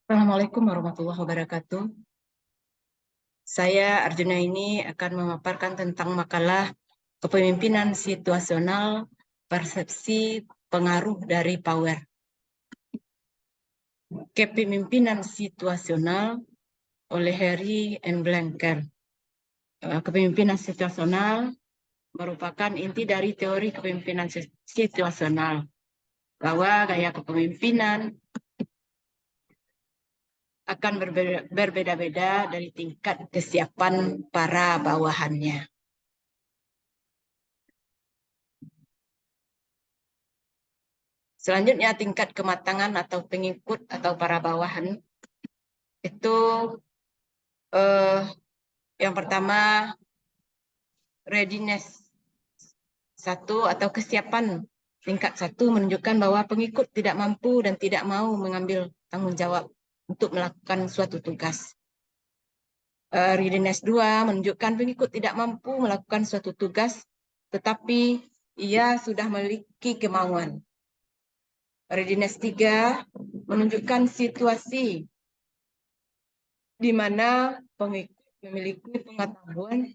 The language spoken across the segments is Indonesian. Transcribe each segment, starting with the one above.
Assalamualaikum warahmatullahi wabarakatuh. Saya Arjuna ini akan memaparkan tentang makalah kepemimpinan situasional, persepsi pengaruh dari power. Kepemimpinan situasional oleh Harry M. Blanker. Kepemimpinan situasional merupakan inti dari teori kepemimpinan situasional, bahwa gaya kepemimpinan akan berbeda-beda dari tingkat kesiapan para bawahannya. Selanjutnya, tingkat kematangan atau pengikut atau para bawahan itu yang pertama, readiness satu atau kesiapan tingkat satu menunjukkan bahwa pengikut tidak mampu dan tidak mau mengambil tanggung jawab untuk melakukan suatu tugas. Readiness 2 menunjukkan pengikut tidak mampu melakukan suatu tugas, tetapi ia sudah memiliki kemauan. Readiness 3 menunjukkan situasi di mana pengikut memiliki pengetahuan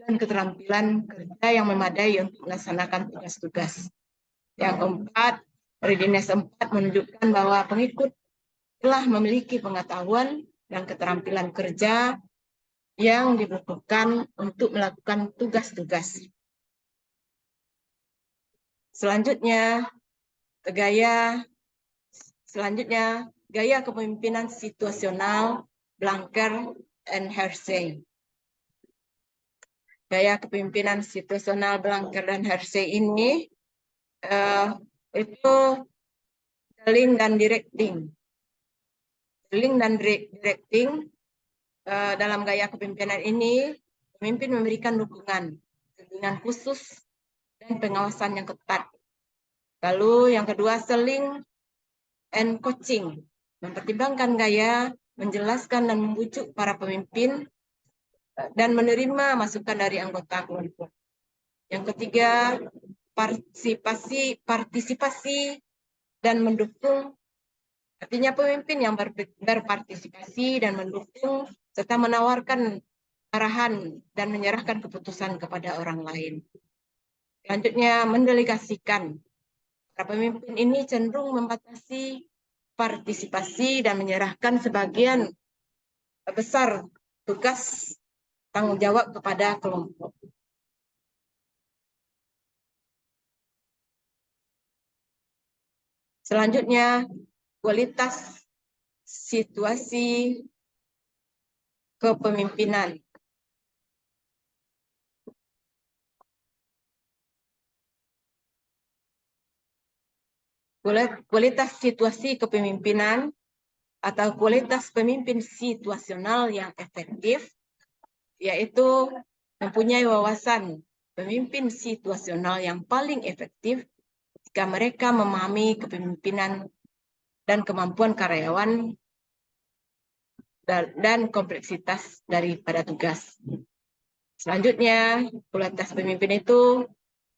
dan keterampilan kerja yang memadai untuk melaksanakan tugas-tugas. Yang keempat, readiness 4 menunjukkan bahwa pengikut telah memiliki pengetahuan dan keterampilan kerja yang dibutuhkan untuk melakukan tugas-tugas. Selanjutnya, gaya kepemimpinan situasional Blanker and Hersey. Gaya kepemimpinan situasional Blanker dan Hersey ini itu telling dan directing. Telling dan directing dalam gaya kepemimpinan ini, pemimpin memberikan dukungan, bimbingan khusus, dan pengawasan yang ketat. Lalu yang kedua, selling and coaching. Mempertimbangkan gaya, menjelaskan dan membujuk para pemimpin, dan menerima masukan dari anggota kelompok. Yang ketiga, partisipasi dan mendukung. Artinya pemimpin yang berpartisipasi dan mendukung serta menawarkan arahan dan menyerahkan keputusan kepada orang lain. Selanjutnya, mendelegasikan. Para pemimpin ini cenderung membatasi partisipasi dan menyerahkan sebagian besar tugas tanggung jawab kepada kelompok. Selanjutnya, kualitas situasi kepemimpinan. Kualitas situasi kepemimpinan atau kualitas pemimpin situasional yang efektif, yaitu mempunyai wawasan pemimpin situasional yang paling efektif jika mereka memahami kepemimpinan dan kemampuan karyawan dan kompleksitas daripada tugas. Selanjutnya, kualitas pemimpin itu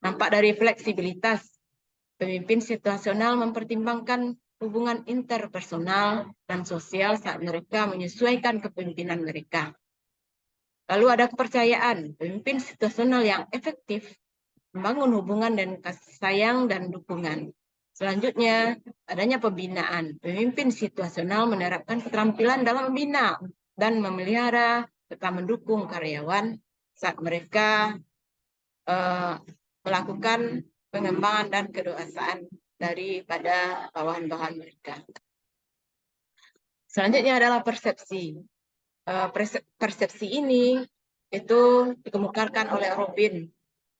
nampak dari fleksibilitas. Pemimpin situasional mempertimbangkan hubungan interpersonal dan sosial saat mereka menyesuaikan kepemimpinan mereka. Lalu ada kepercayaan. Pemimpin situasional yang efektif membangun hubungan dan kasih sayang dan dukungan. Selanjutnya, adanya pembinaan. Pemimpin situasional menerapkan keterampilan dalam membina dan memelihara serta mendukung karyawan saat mereka melakukan pengembangan dan kedewasaan daripada bawahan-bawahan mereka. Selanjutnya adalah persepsi. Persepsi ini itu dikemukakan oleh Robin,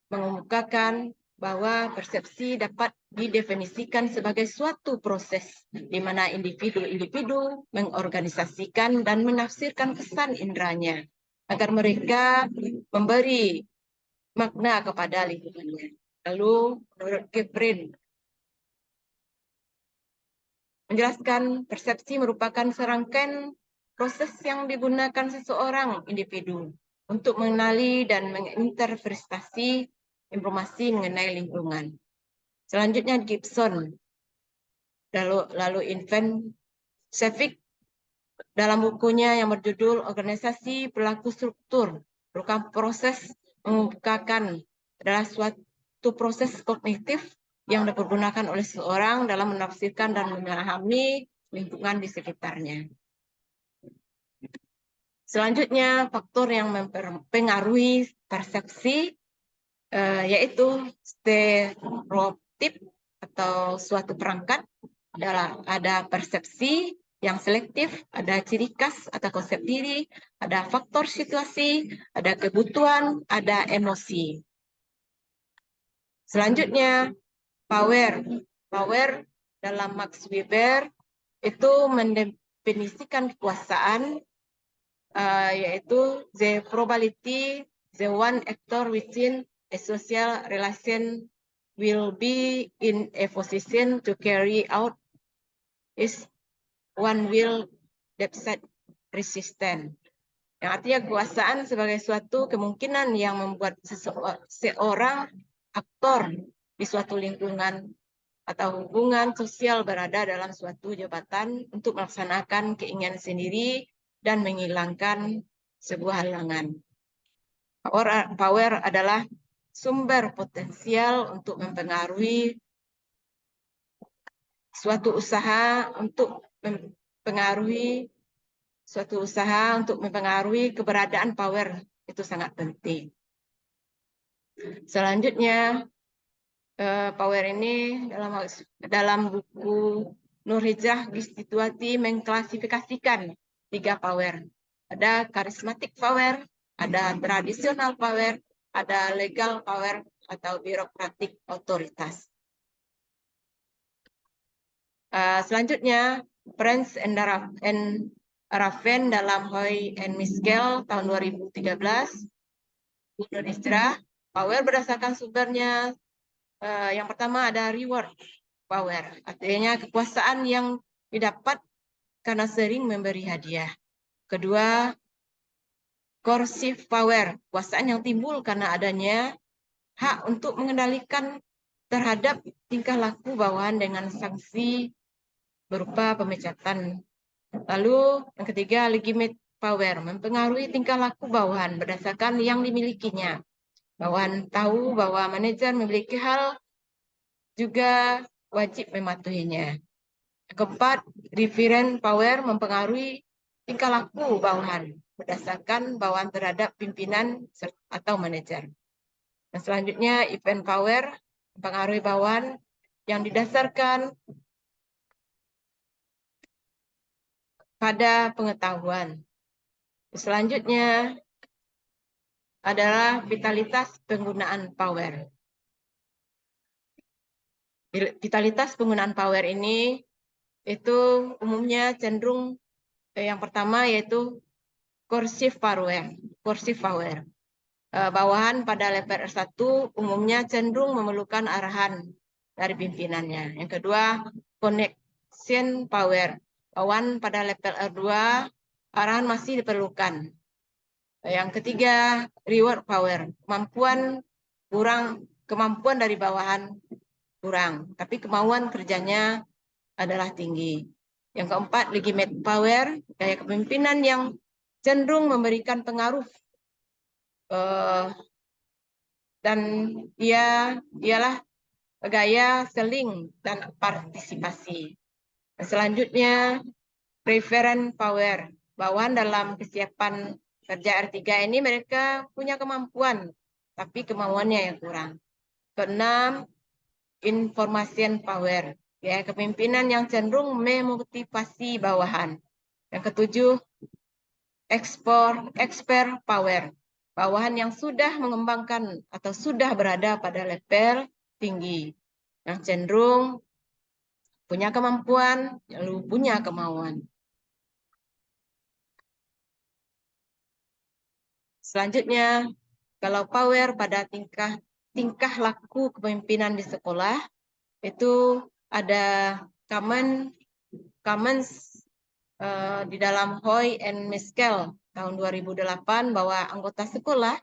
mengemukakan bahwa persepsi dapat didefinisikan sebagai suatu proses di mana individu-individu mengorganisasikan dan menafsirkan kesan inderanya agar mereka memberi makna kepada lingkungannya. Lalu, menurut Keprin, menjelaskan persepsi merupakan serangkaian proses yang digunakan seseorang individu untuk mengenali dan menginterpretasi informasi mengenai lingkungan. Selanjutnya Gibson, lalu Invent Sheffield dalam bukunya yang berjudul Organisasi Perilaku Struktur merupakan proses mengemukakan adalah suatu proses kognitif yang dipergunakan oleh seseorang dalam menafsirkan dan memahami lingkungan di sekitarnya. Selanjutnya, faktor yang mempengaruhi persepsi yaitu stereotip atau suatu perangkat. Ada persepsi yang selektif, ada ciri khas atau konsep diri, ada faktor situasi, ada kebutuhan, ada emosi. Selanjutnya, power. Power dalam Max Weber itu mendefinisikan kekuasaan, yaitu the probability the one actor within a social relation will be in a position to carry out is one will deficit resistant. Yang artinya kekuasaan sebagai suatu kemungkinan yang membuat seorang aktor di suatu lingkungan atau hubungan sosial berada dalam suatu jabatan untuk melaksanakan keinginan sendiri dan menghilangkan sebuah halangan. Power adalah sumber potensial untuk mempengaruhi suatu usaha mempengaruhi keberadaan power itu sangat penting. Selanjutnya, power ini dalam buku Nur Hijrah Gistituati mengklasifikasikan 3 power. Ada charismatic power, ada traditional power, ada legal power atau birokratik otoritas. Selanjutnya, Prince and Raven dalam Hoy and Miskel tahun 2013, Indonesia, power berdasarkan sumbernya. Yang pertama ada reward power, artinya kekuasaan yang didapat karena sering memberi hadiah. Kedua, coercive power, kekuasaan yang timbul karena adanya hak untuk mengendalikan terhadap tingkah laku bawahan dengan sanksi berupa pemecatan. Lalu yang ketiga, legitimate power, mempengaruhi tingkah laku bawahan berdasarkan yang dimilikinya. Bawahan tahu bahwa manajer memiliki hal, juga wajib mematuhinya. Keempat, referent power, mempengaruhi tingkah laku bawahan berdasarkan bawahan terhadap pimpinan atau manajer. Dan selanjutnya, event power, mempengaruhi bawahan yang didasarkan pada pengetahuan. Selanjutnya adalah vitalitas penggunaan power. Vitalitas penggunaan power ini itu umumnya cenderung yang pertama yaitu coercive power. Bawahan pada level R1 umumnya cenderung memerlukan arahan dari pimpinannya. Yang kedua, connection power. Bawahan pada level R2 arahan masih diperlukan. Yang ketiga, reward power. Kemampuan dari bawahan kurang, tapi kemauan kerjanya adalah tinggi. Yang keempat, legitimate power, gaya kepemimpinan yang cenderung memberikan pengaruh dan ialah gaya seling dan partisipasi. Selanjutnya, preference power. Bawahan dalam kesiapan kerja R3 ini mereka punya kemampuan, tapi kemauannya yang kurang. Keenam, information power. Ya, kepemimpinan yang cenderung memotivasi bawahan. Yang ketujuh, expert power. Bawahan yang sudah mengembangkan atau sudah berada pada level tinggi. Yang cenderung punya kemampuan, lalu punya kemauan. Selanjutnya, kalau power pada tingkah laku kepemimpinan di sekolah, itu ada commons di dalam Hoy and Miskel tahun 2008 bahwa anggota sekolah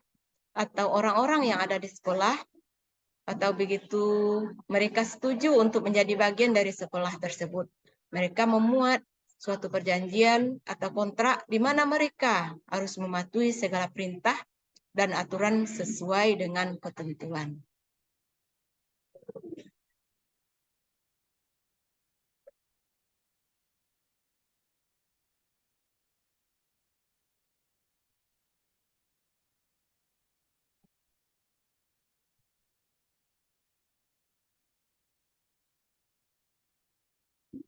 atau orang-orang yang ada di sekolah atau begitu mereka setuju untuk menjadi bagian dari sekolah tersebut, mereka memuat suatu perjanjian atau kontrak di mana mereka harus mematuhi segala perintah dan aturan sesuai dengan ketentuan.